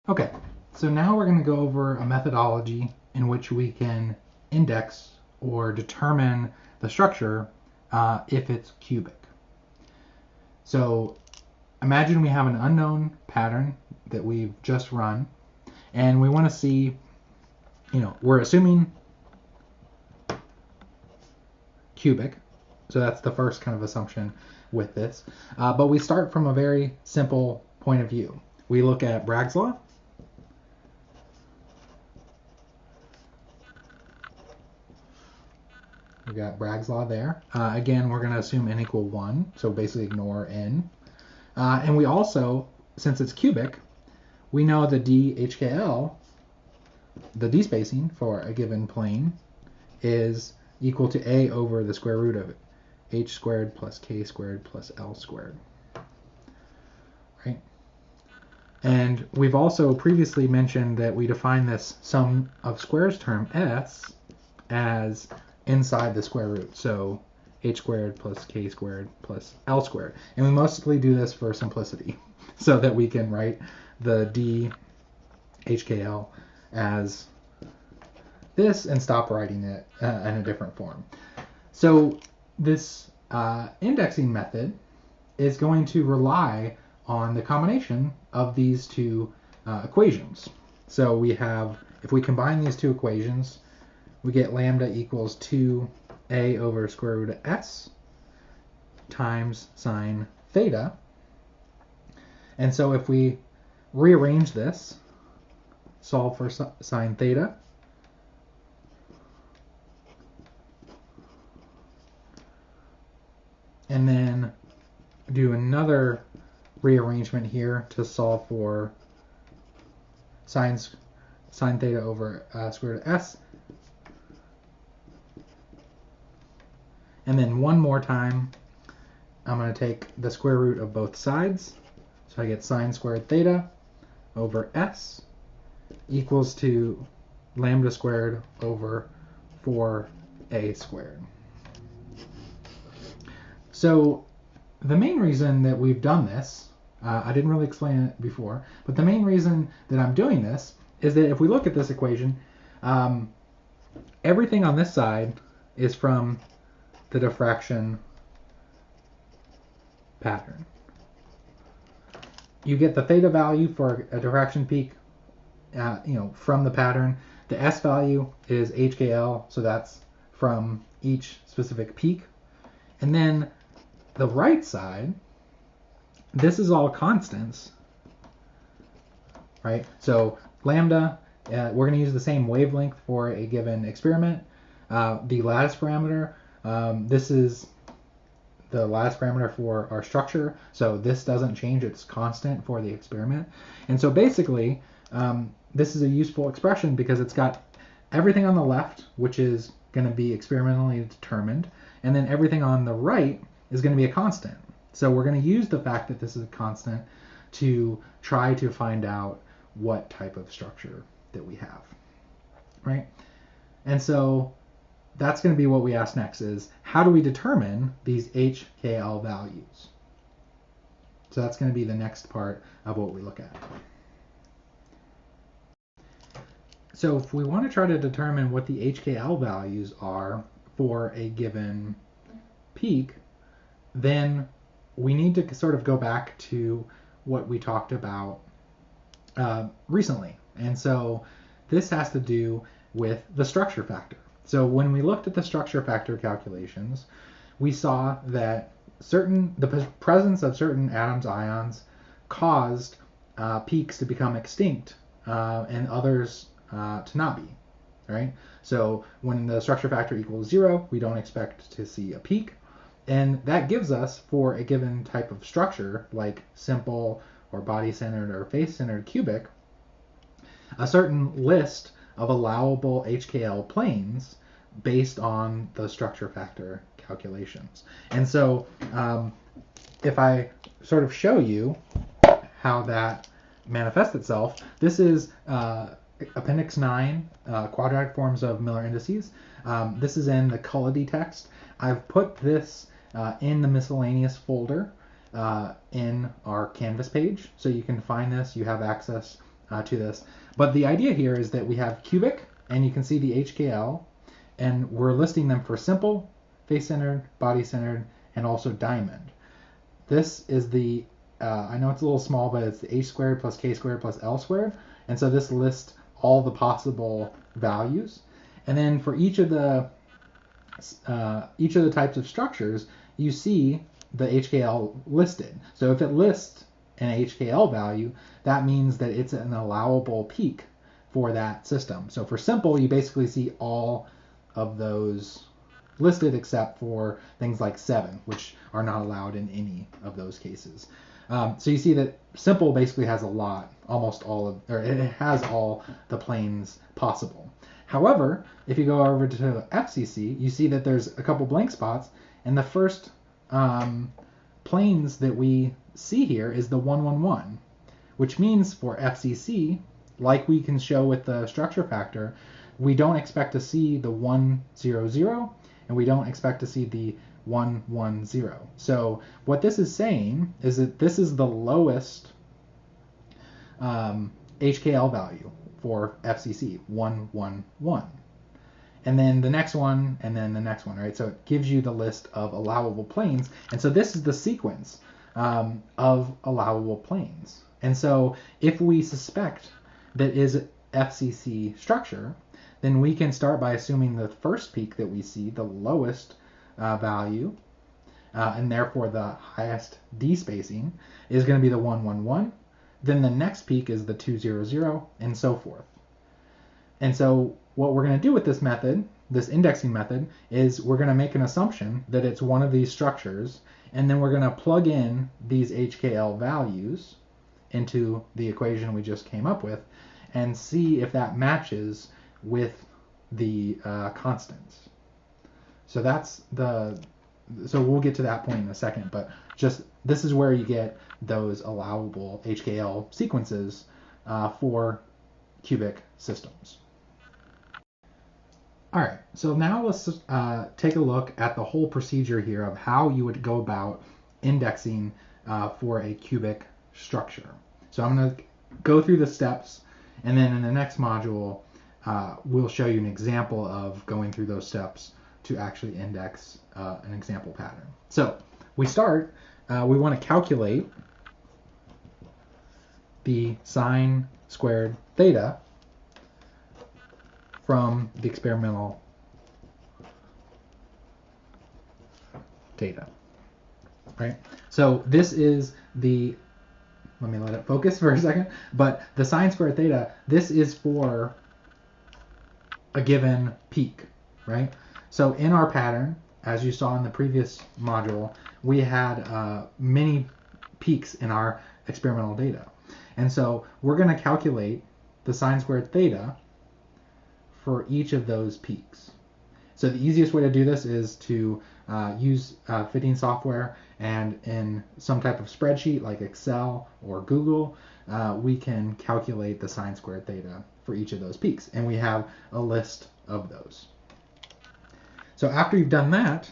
Okay, so now we're going to go over a methodology in which we can index or determine the structure if it's cubic. So imagine we have an unknown pattern that we've just run, and we want to see, we're assuming cubic, so that's the first kind of assumption with this. But we start from a very simple point of view. We look at Bragg's law. We got Bragg's law there. Again, we're going to assume n equal 1, so basically ignore n. And we also, since it's cubic, we know the dHKL, the d-spacing for a given plane, is equal to a over the square root of h squared plus k squared plus l squared. Right? And we've also previously mentioned that we define this sum of squares term s as inside the square root, so h squared plus k squared plus l squared. And we mostly do this for simplicity, so that we can write the dHKL as this and stop writing it in a different form. So this indexing method is going to rely on the combination of these two equations. So we have, if we combine these two equations, we get lambda equals 2a over square root of s times sine theta. And so if we rearrange this, solve for sine theta, and then do another rearrangement here to solve for sine theta over square root of s, and then one more time I'm going to take the square root of both sides, so I get sine squared theta over s equals to lambda squared over 4a squared. So the main reason that we've done this, I didn't really explain it before, but the main reason that I'm doing this is that if we look at this equation, everything on this side is from the diffraction pattern. You get the theta value for a diffraction peak, from the pattern. The S value is HKL, so that's from each specific peak. And then the right side, this is all constants, right? So lambda, we're going to use the same wavelength for a given experiment. The lattice parameter, this is the lattice parameter for our structure, so this doesn't change, it's constant for the experiment. And so basically, this is a useful expression because it's got everything on the left, which is going to be experimentally determined, and then everything on the right is going to be a constant. So we're going to use the fact that this is a constant to try to find out what type of structure that we have, right? And so that's going to be what we ask next, is how do we determine these HKL values? So that's going to be the next part of what we look at. So if we want to try to determine what the HKL values are for a given peak, then we need to sort of go back to what we talked about recently. And so this has to do with the structure factor. So when we looked at the structure factor calculations, we saw that the presence of certain atoms, ions, caused peaks to become extinct and others to not be, right? So when the structure factor equals 0, we don't expect to see a peak. And that gives us, for a given type of structure, like simple or body-centered or face-centered cubic, a certain list of allowable HKL planes based on the structure factor calculations. And so if I sort of show you how that manifests itself, this is Appendix 9, quadratic forms of Miller indices. This is in the Cullity text. I've put this in the miscellaneous folder in our Canvas page, so you can find this. You have access to this. But the idea here is that we have cubic, and you can see the HKL, and we're listing them for simple, face-centered, body-centered, and also diamond. This is the, I know it's a little small, but it's the h squared plus k squared plus l squared. And so this lists all the possible values. And then for each of the types of structures, you see the HKL listed. So if it lists an HKL value, that means that it's an allowable peak for that system. So for simple, you basically see all of those listed except for things like 7, which are not allowed in any of those cases. So you see that simple basically has a lot, almost all of, or it has all the planes possible. However, if you go over to FCC, you see that there's a couple blank spots, and the first planes that we see here is the 111, which means for FCC, like we can show with the structure factor, we don't expect to see the 100, and we don't expect to see the 110. So what this is saying is that this is the lowest HKL value for FCC, 111. And then the next one, and then the next one, right? So it gives you the list of allowable planes. And so this is the sequence of allowable planes. And so if we suspect that is FCC structure, then we can start by assuming the first peak that we see, the lowest value, and therefore the highest D spacing, is going to be the 111. Then the next peak is the 200, and so forth. And so what we're going to do with this method, this indexing method, is we're going to make an assumption that it's one of these structures, and then we're going to plug in these HKL values into the equation we just came up with and see if that matches with the constants. So so we'll get to that point in a second, but just this is where you get those allowable HKL sequences for cubic systems. All right, so now let's take a look at the whole procedure here of how you would go about indexing for a cubic structure. So I'm going to go through the steps, and then in the next module, we'll show you an example of going through those steps to actually index an example pattern. So we start, we want to calculate the sine squared theta from the experimental data, right? So this is the, let me let it focus for a second, but the sine squared theta, this is for a given peak, right? So in our pattern, as you saw in the previous module, we had many peaks in our experimental data. And so we're going to calculate the sine squared theta for each of those peaks. So the easiest way to do this is to use fitting software, and in some type of spreadsheet like Excel or Google, we can calculate the sine squared theta for each of those peaks. And we have a list of those. So after you've done that,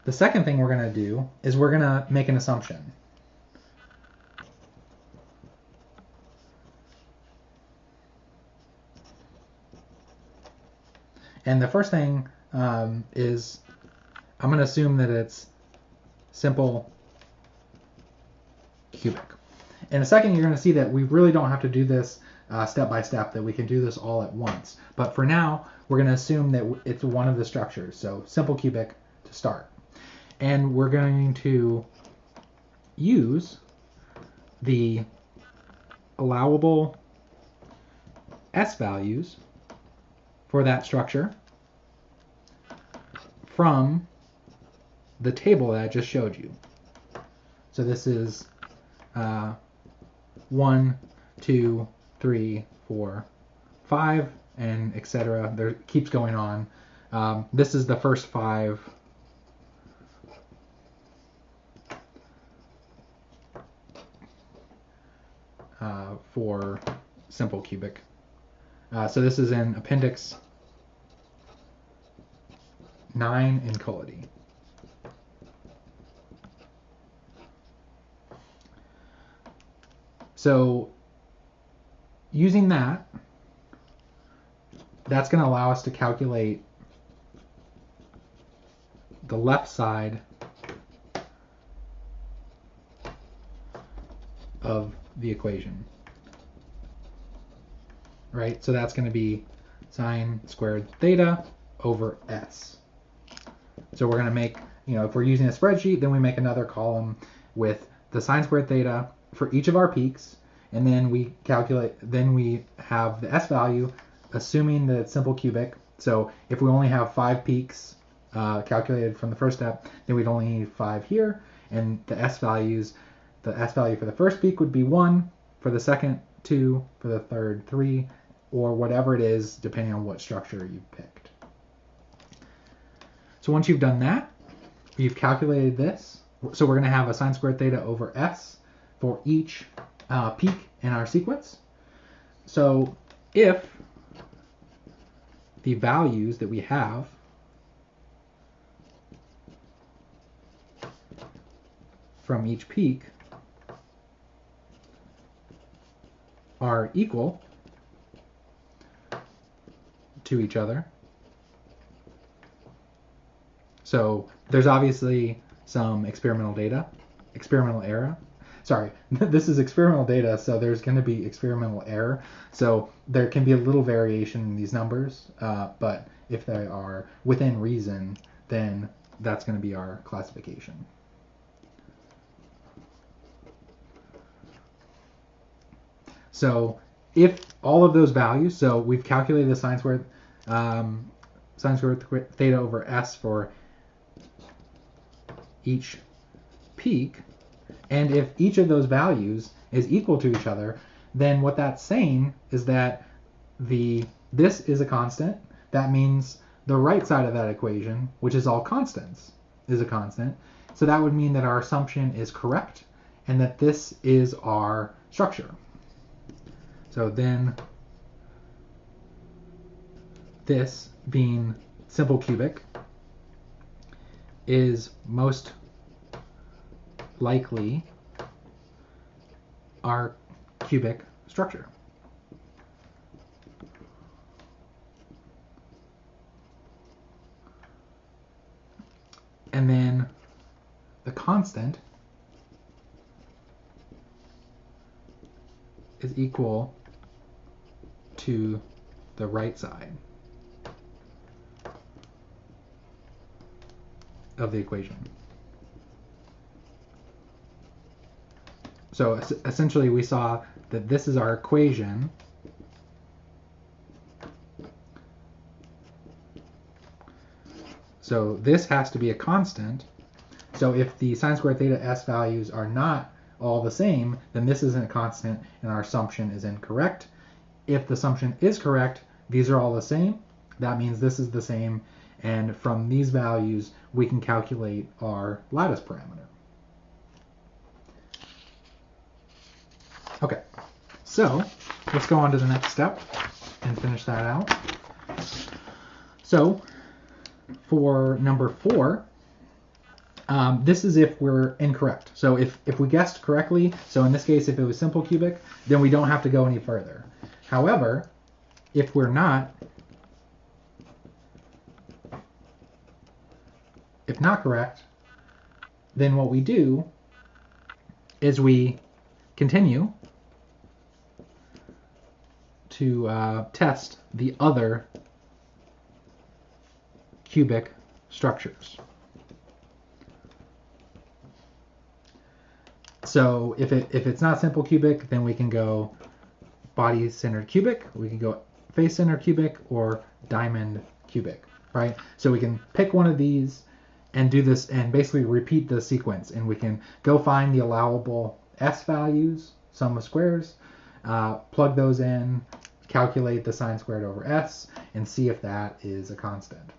the second thing we're going to do is we're going to make an assumption. And the first thing is I'm going to assume that it's simple cubic. In a second, you're going to see that we really don't have to do this step by step, that we can do this all at once. But for now, we're going to assume that it's one of the structures. So simple cubic to start. And we're going to use the allowable S values for that structure from the table that I just showed you. So this is 1, 2, 3, 4, 5, and etc. There keeps going on. This is the first 5 for simple cubic. So this is in Appendix 9 in Colity. So using that, that's going to allow us to calculate the left side of the equation, right? So that's going to be sine squared theta over s. So we're going to make, if we're using a spreadsheet, then we make another column with the sine squared theta for each of our peaks, and then we have the s value, assuming that it's simple cubic. So if we only have 5 peaks calculated from the first step, then we'd only need 5 here, and the s value for the first peak would be 1, for the second 2, for the third 3, or whatever it is, depending on what structure you picked. So once you've done that, you've calculated this. So we're going to have a sine squared theta over s for each peak in our sequence. So if the values that we have from each peak are equal to each other, so there's obviously some experimental error. Sorry, this is experimental data, so there's going to be experimental error. So there can be a little variation in these numbers, but if they are within reason, then that's going to be our classification. So if all of those values, so we've calculated the sine squared theta over s for each peak, and if each of those values is equal to each other, then what that's saying is that this is a constant. That means the right side of that equation, which is all constants, is a constant. So that would mean that our assumption is correct and that this is our structure. So then this, being simple cubic, is most likely our cubic structure. And then the constant is equal to the right side of the equation. So essentially we saw that this is our equation, so this has to be a constant. So if the sine squared theta s values are not all the same, then this isn't a constant and our assumption is incorrect. If the assumption is correct, these are all the same. That means this is the same, and from these values we can calculate our lattice parameter. Okay, so let's go on to the next step and finish that out. So for number 4, this is if we're incorrect. So if we guessed correctly, so in this case if it was simple cubic, then we don't have to go any further. However, if we're not, correct, then what we do is we continue to test the other cubic structures. So if it's not simple cubic, then we can go body-centered cubic, we can go face-centered cubic, or diamond cubic, right? So we can pick one of these and do this and basically repeat the sequence, and we can go find the allowable s values, sum of squares, plug those in, calculate the sine squared over s, and see if that is a constant.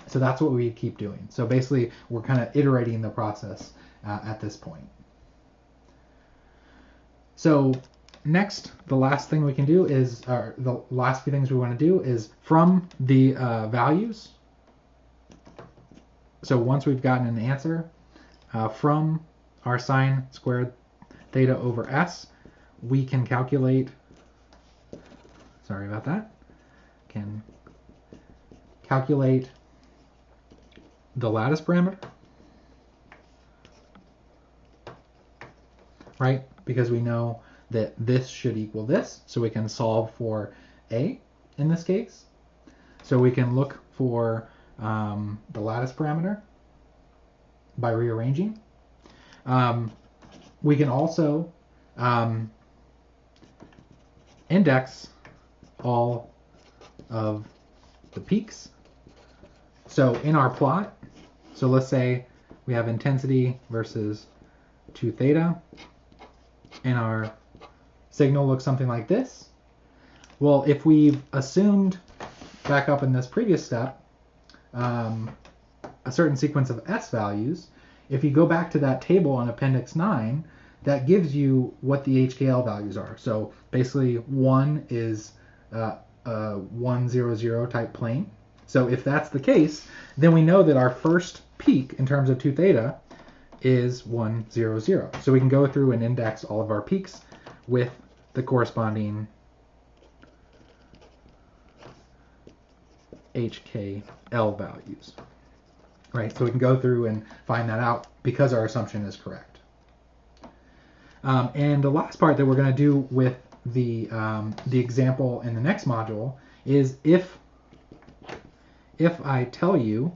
So that's what we keep doing. So basically we're kind of iterating the process at this point. So next, the last thing we can do is, the last few things we want to do is from the values. So once we've gotten an answer from our sine squared theta over s, we can calculate sorry about that, can calculate the lattice parameter, right? Because we know that this should equal this, so we can solve for A in this case. So we can look for the lattice parameter by rearranging. We can also index all of the peaks. So in our plot, so let's say we have intensity versus 2 theta, and our signal looks something like this. Well, if we've assumed, back up in this previous step, a certain sequence of S values, if you go back to that table on Appendix 9, that gives you what the HKL values are. So basically 1 is a 1, 0, 0 type plane. So if that's the case, then we know that our first peak in terms of 2 theta is 1, 0, 0. So we can go through and index all of our peaks with the corresponding HKL values. Right, so we can go through and find that out because our assumption is correct. And the last part that we're going to do with the example in the next module is if I tell you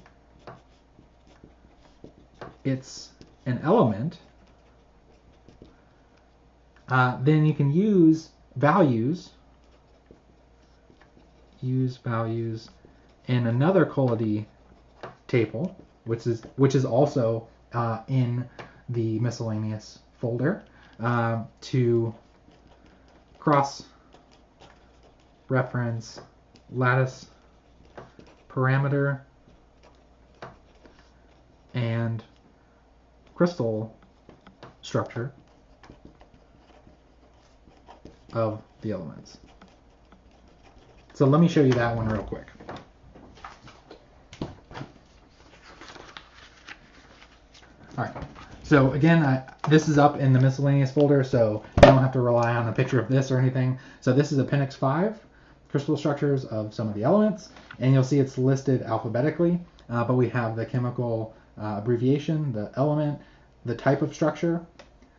it's an element, then you can use values in another Colody table, which is also in the miscellaneous folder, to cross-reference lattice parameter and crystal structure of the elements. So let me show you that one real quick. All right, so again, this is up in the miscellaneous folder, so you don't have to rely on a picture of this or anything. So this is Appendix 5, crystal structures of some of the elements, and you'll see it's listed alphabetically, but we have the chemical abbreviation, the element, the type of structure,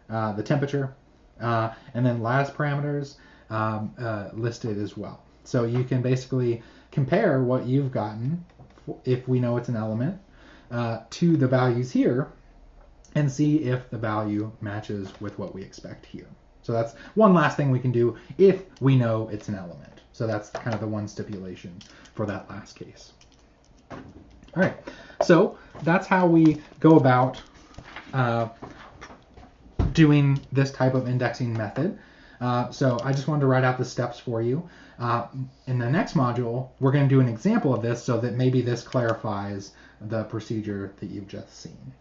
the temperature, and then lattice parameters listed as well. So you can basically compare what you've gotten, if we know it's an element, to the values here, and see if the value matches with what we expect here. So that's one last thing we can do if we know it's an element. So that's kind of the one stipulation for that last case. All right, so that's how we go about doing this type of indexing method. So I just wanted to write out the steps for you. In the next module, we're going to do an example of this so that maybe this clarifies the procedure that you've just seen.